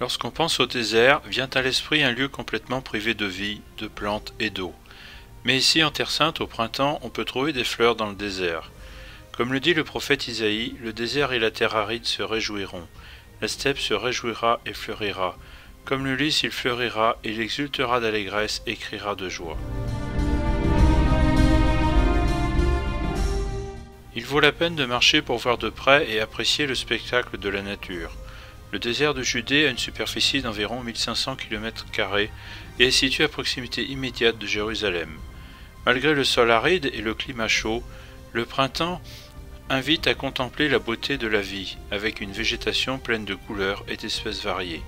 Lorsqu'on pense au désert, vient à l'esprit un lieu complètement privé de vie, de plantes et d'eau. Mais ici en Terre Sainte, au printemps, on peut trouver des fleurs dans le désert. Comme le dit le prophète Isaïe, le désert et la terre aride se réjouiront. La steppe se réjouira et fleurira. Comme le lys, il fleurira, et il exultera d'allégresse et criera de joie. Il vaut la peine de marcher pour voir de près et apprécier le spectacle de la nature. Le désert de Judée a une superficie d'environ 1500 km² et est situé à proximité immédiate de Jérusalem. Malgré le sol aride et le climat chaud, le printemps invite à contempler la beauté de la vie, avec une végétation pleine de couleurs et d'espèces variées.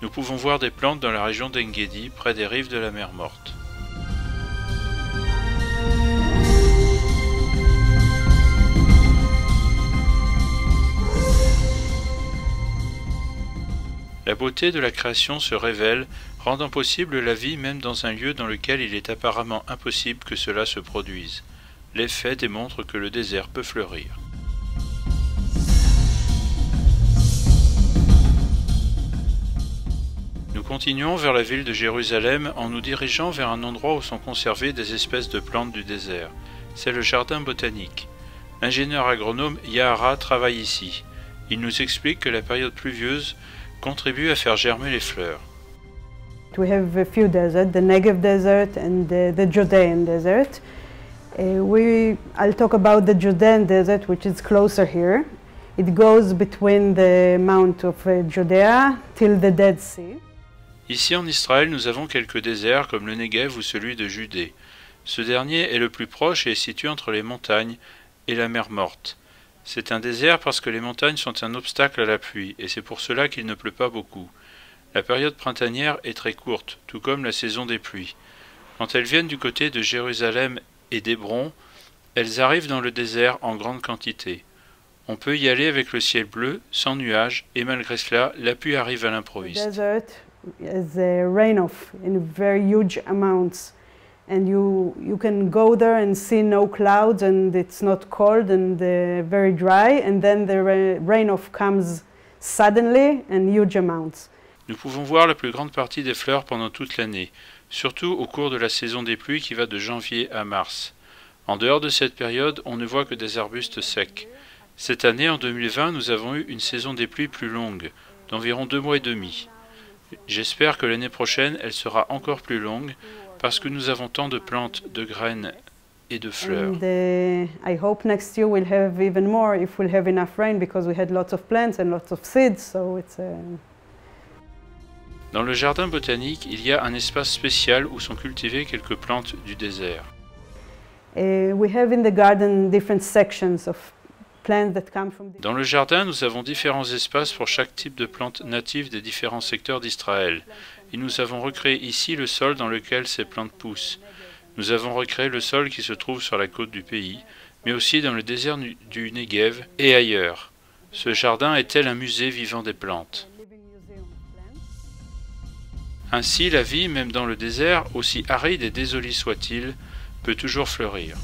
Nous pouvons voir des plantes dans la région d'En-Gedi, près des rives de la mer Morte. La beauté de la création se révèle, rendant possible la vie même dans un lieu dans lequel il est apparemment impossible que cela se produise. Les faits démontrent que le désert peut fleurir. Nous continuons vers la ville de Jérusalem en nous dirigeant vers un endroit où sont conservées des espèces de plantes du désert. C'est le jardin botanique. L'ingénieur agronome Yahara travaille ici. Il nous explique que la période pluvieuse contribue à faire germer les fleurs. We have a few deserts, the Negev desert and the Judean desert. I'll talk about the Judean desert, which is closer here. It goes between the Mount of Judea till the Dead Sea. Ici en Israël, nous avons quelques déserts comme le Negev ou celui de Judée. Ce dernier est le plus proche et est situé entre les montagnes et la mer Morte. C'est un désert parce que les montagnes sont un obstacle à la pluie, et c'est pour cela qu'il ne pleut pas beaucoup. La période printanière est très courte, tout comme la saison des pluies. Quand elles viennent du côté de Jérusalem et d'Hébron, elles arrivent dans le désert en grande quantité. On peut y aller avec le ciel bleu, sans nuages, et malgré cela, la pluie arrive à l'improviste. The desert is a rain-off in very huge amounts. And you can go there and see no clouds, and it's not cold and very dry, and then the rain-off comes suddenly in huge amounts. Nous pouvons voir la plus grande partie des fleurs pendant toute l'année, surtout au cours de la saison des pluies qui va de janvier à mars. En dehors de cette période, on ne voit que des arbustes secs. Cette année, en 2020, nous avons eu une saison des pluies plus longue, d'environ 2 mois et demi. J'espère que l'année prochaine, elle sera encore plus longue, parce que nous avons tant de plantes, de graines et de fleurs. And I hope next year we'll have even more if we'll have enough rain, because we had lots of plants and lots of seeds, so it's Dans le jardin botanique, il y a un espace spécial où sont cultivées quelques plantes du désert. We have in the garden different sections of plants that come from Dans le jardin, nous avons différents espaces pour chaque type de plante native des différents secteurs d'Israël. Et nous avons recréé ici le sol dans lequel ces plantes poussent. Nous avons recréé le sol qui se trouve sur la côte du pays, mais aussi dans le désert du Negev et ailleurs. Ce jardin est tel un musée vivant des plantes. Ainsi, la vie, même dans le désert, aussi aride et désolé soit-il, peut toujours fleurir.